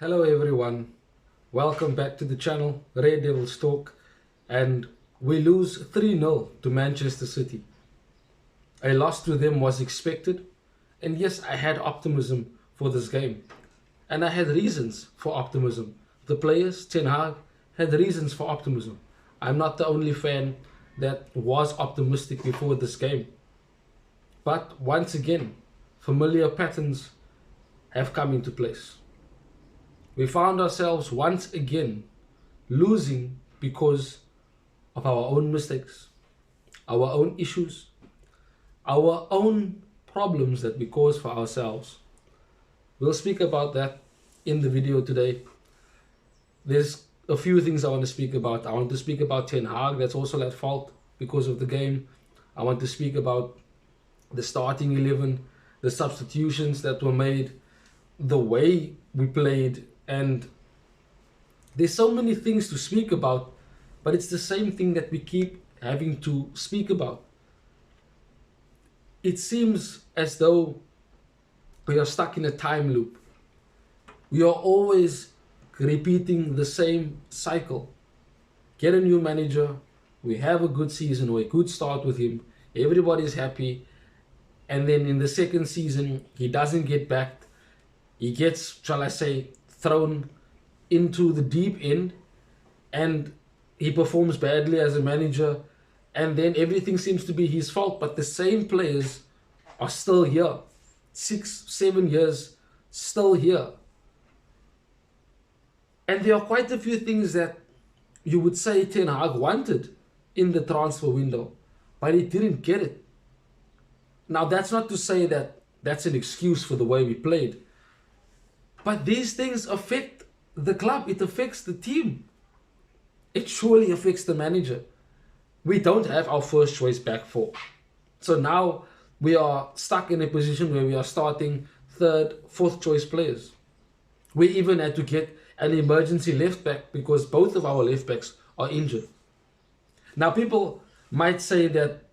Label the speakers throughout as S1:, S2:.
S1: Hello everyone, welcome back to the channel Red Devils Talk, and we lose 3-0 to Manchester City. A loss to them was expected, and yes, I had optimism for this game, and I had reasons for optimism. The players, Ten Hag, had reasons for optimism. I'm not the only fan that was optimistic before this game, but once again, familiar patterns have come into place. We found ourselves once again losing because of our own mistakes, our own issues, our own problems that we cause for ourselves. We'll speak about that in the video today. There's a few things I want to speak about. I want to speak about Ten Hag, that's also at fault because of the game. I want to speak about the starting 11, the substitutions that were made, the way we played, and there's so many things to speak about, but it's the same thing that we keep having to speak about. It seems as though we are stuck in a time loop. We are always repeating the same cycle. Get a new manager, we have a good season or a good start with him, everybody's happy, and then in the second season, he doesn't get backed. He gets, shall I say, thrown into the deep end, and he performs badly as a manager, and then everything seems to be his fault, but the same players are still here. 6-7 years still here. And there are quite a few things that you would say Ten Hag wanted in the transfer window, but he didn't get it. Now, that's not to say that that's an excuse for the way we played, but these things affect the club. It affects the team. It surely affects the manager. We don't have our first choice back four. So now we are stuck in a position where we are starting third, fourth choice players. We even had to get an emergency left back because both of our left backs are injured. Now, people might say that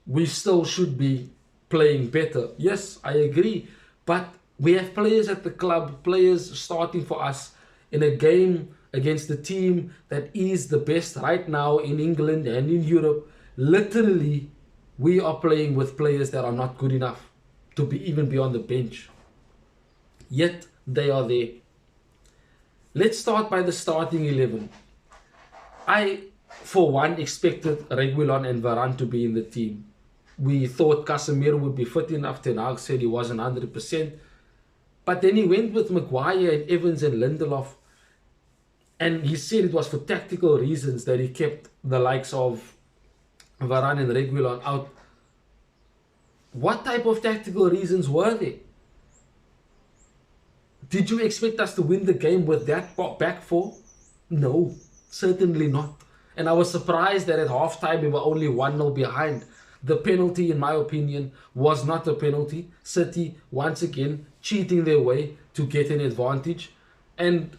S1: we still should be playing better. Yes, I agree. But we have players at the club, players starting for us in a game against the team that is the best right now in England and in Europe. Literally, we are playing with players that are not good enough to even be on the bench. Yet, they are there. Let's start by the starting 11. I, for one, expected Reguilon and Varane to be in the team. We thought Casemiro would be fit enough. Ten Hag said he wasn't 100%. But then he went with Maguire and Evans and Lindelof. And he said it was for tactical reasons that he kept the likes of Varane and Reguilon out. What type of tactical reasons were there? Did you expect us to win the game with that back four? No, certainly not. And I was surprised that at halftime we were only 1-0 behind. The penalty, in my opinion, was not a penalty. City, once again, cheating their way to get an advantage. And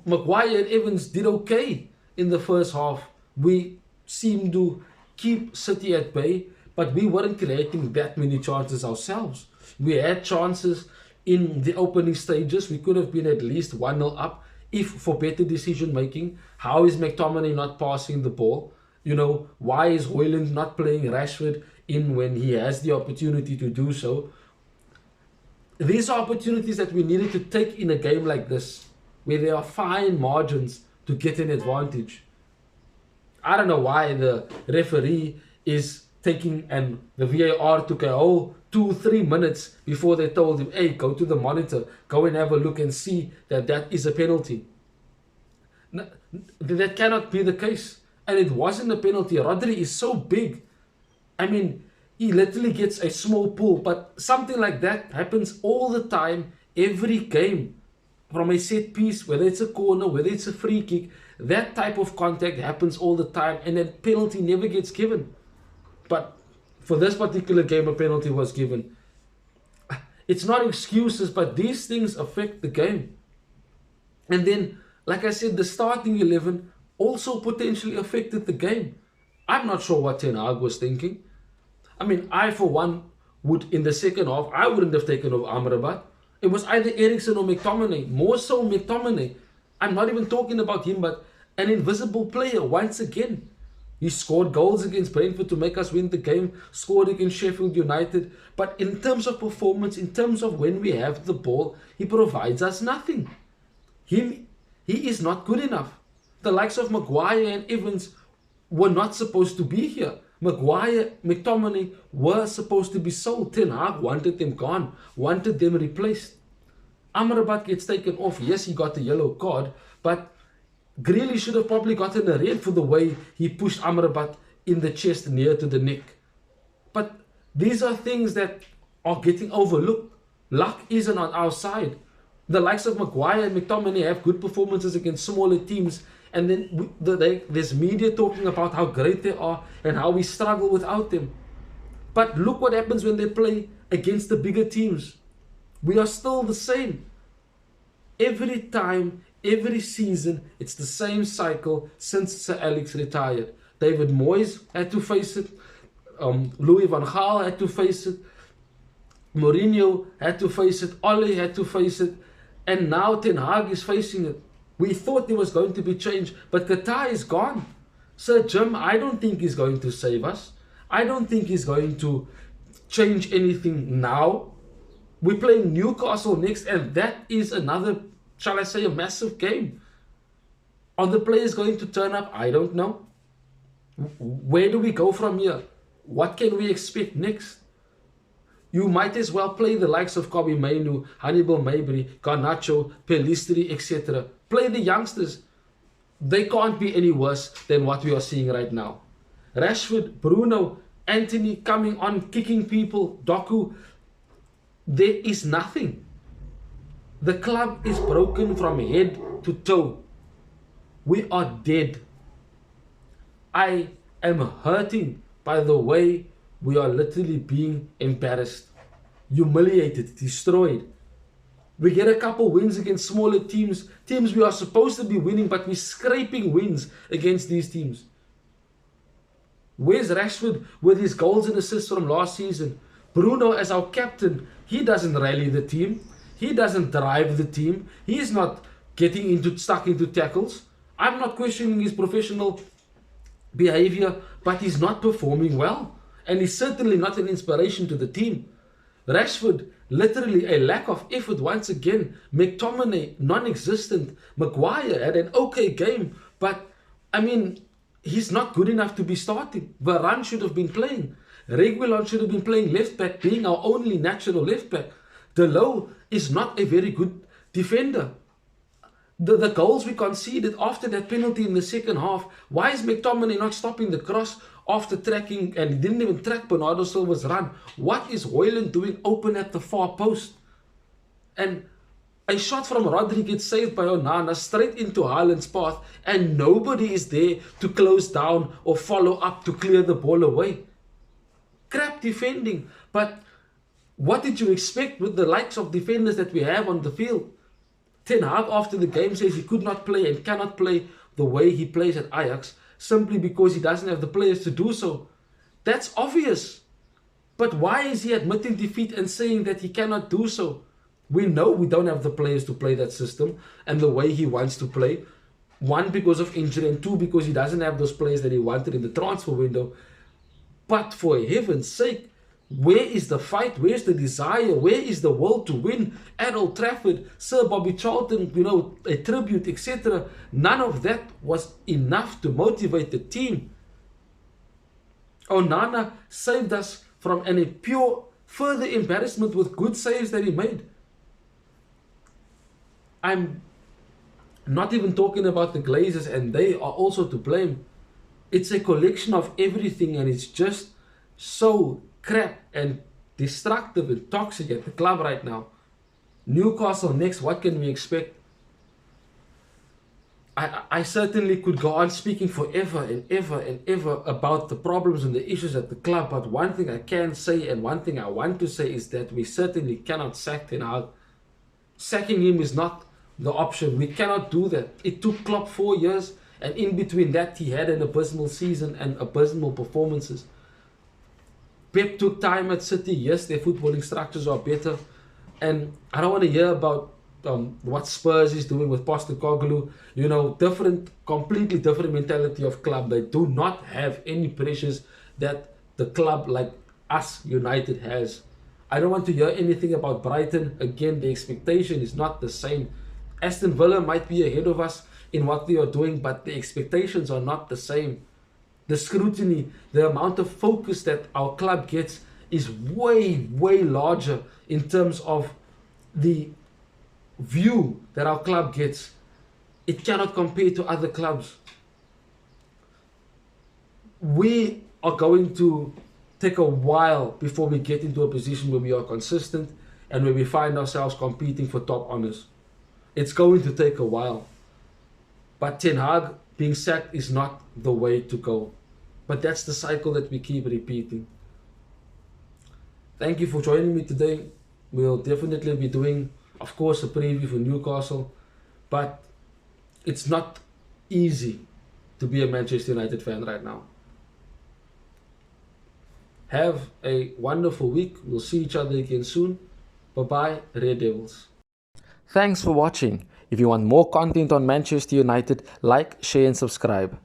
S1: Maguire and Evans did okay in the first half. We seemed to keep City at bay, but we weren't creating that many chances ourselves. We had chances in the opening stages. We could have been at least 1-0 up if for better decision making. How is McTominay not passing the ball? Why is Højlund not playing Rashford in when he has the opportunity to do so? These are opportunities that we needed to take in a game like this, where there are fine margins to get an advantage. I don't know why the referee is taking, and the VAR took a whole 2-3 minutes before they told him, hey, go to the monitor, go and have a look and see that that is a penalty. That cannot be the case. And it wasn't a penalty. Rodri is so big. I mean, he literally gets a small pull, but something like that happens all the time, every game. From a set piece, whether it's a corner, whether it's a free kick, that type of contact happens all the time, and that penalty never gets given. But for this particular game, a penalty was given. It's not excuses, but these things affect the game. And then, like I said, the starting 11 also potentially affected the game. I'm not sure what Ten Hag was thinking. I mean, I, for one, would, in the second half, I wouldn't have taken off Amrabat. It was either Eriksen or McTominay, more so McTominay. I'm not even talking about him, but an invisible player once again. He scored goals against Brentford to make us win the game, scored against Sheffield United. But in terms of performance, in terms of when we have the ball, he provides us nothing. He is not good enough. The likes of Maguire and Evans were not supposed to be here. Maguire, McTominay were supposed to be sold. Ten Hag wanted them gone, wanted them replaced. Amrabat gets taken off. Yes, he got a yellow card, but Grealish should have probably gotten a red for the way he pushed Amrabat in the chest near to the neck. But these are things that are getting overlooked. Luck isn't on our side. The likes of Maguire and McTominay have good performances against smaller teams, and then there's media talking about how great they are and how we struggle without them. But look what happens when they play against the bigger teams. We are still the same. Every time, every season, it's the same cycle since Sir Alex retired. David Moyes had to face it. Louis van Gaal had to face it. Mourinho had to face it. Ole had to face it. And now Ten Hag is facing it. We thought there was going to be change, but Qatar is gone. Sir Jim, I don't think he's going to save us. I don't think he's going to change anything now. We're playing Newcastle next, and that is another, shall I say, a massive game. Are the players going to turn up? I don't know. Where do we go from here? What can we expect next? You might as well play the likes of Kobbie Mainoo, Hannibal Mabry, Garnacho, Pelistri, etc. Play the youngsters. They can't be any worse than what we are seeing right now. Rashford, Bruno, Anthony coming on, kicking people, Doku. There is nothing. The club is broken from head to toe. We are dead. I am hurting by the way we are literally being embarrassed, humiliated, destroyed. We get a couple wins against smaller teams we are supposed to be winning, but we're scraping wins against these teams. Where's Rashford with his goals and assists from last season? Bruno as our captain, he doesn't rally the team. He doesn't drive the team. He's not getting stuck into tackles. I'm not questioning his professional behavior, but he's not performing well. And he's certainly not an inspiration to the team. Rashford, literally a lack of effort once again. McTominay, non-existent. Maguire had an okay game, but I mean, he's not good enough to be starting. Varane should have been playing. Reguilon should have been playing left back, being our only natural left back. Delot is not a very good defender. The goals we conceded after that penalty in the second half, why is McTominay not stopping the cross after tracking, and he didn't even track Bernardo Silva's run? What is Højlund doing open at the far post? And a shot from Rodri gets saved by Onana straight into Haaland's path, and nobody is there to close down or follow up to clear the ball away. Crap defending, but what did you expect with the likes of defenders that we have on the field? Ten Hag after the game says he could not play and cannot play the way he plays at Ajax simply because he doesn't have the players to do so. That's obvious. But why is he admitting defeat and saying that he cannot do so? We know we don't have the players to play that system and the way he wants to play. One, because of injury, and two, because he doesn't have those players that he wanted in the transfer window. But for heaven's sake, where is the fight? Where's the desire? Where is the will to win at Old Trafford? Sir Bobby Charlton, a tribute, etc. None of that was enough to motivate the team. Onana saved us from a pure further embarrassment with good saves that he made. I'm not even talking about the Glazers, and they are also to blame. It's a collection of everything, and it's just so crap and destructive and toxic at the club right now. Newcastle next, what can we expect? I certainly could go on speaking forever and ever and ever about the problems and the issues at the club, but one thing I can say and one thing I want to say is that we certainly cannot sack Ten Hag. Sacking him is not the option. We cannot do that. It took Klopp 4 years, and in between that he had an abysmal season and abysmal performances. Pep took time at City. Yes, their footballing structures are better, And I don't want to hear about what Spurs is doing with Postecoglou. You know, completely different mentality of club. They do not have any pressures that the club like us, United, has. I don't want to hear anything about Brighton. Again, the expectation is not the same. Aston Villa might be ahead of us in what they are doing, but the expectations are not the same. The scrutiny, the amount of focus that our club gets is way, way larger in terms of the view that our club gets. It cannot compare to other clubs. We are going to take a while before we get into a position where we are consistent and where we find ourselves competing for top honors. It's going to take a while. But Ten Hag being sacked is not the way to go. But that's the cycle that we keep repeating. Thank you for joining me today. We'll definitely be doing, of course, a preview for Newcastle. But it's not easy to be a Manchester United fan right now. Have a wonderful week. We'll see each other again soon. Bye-bye, Red Devils. Thanks for watching. If you want more content on Manchester United, like, share and subscribe.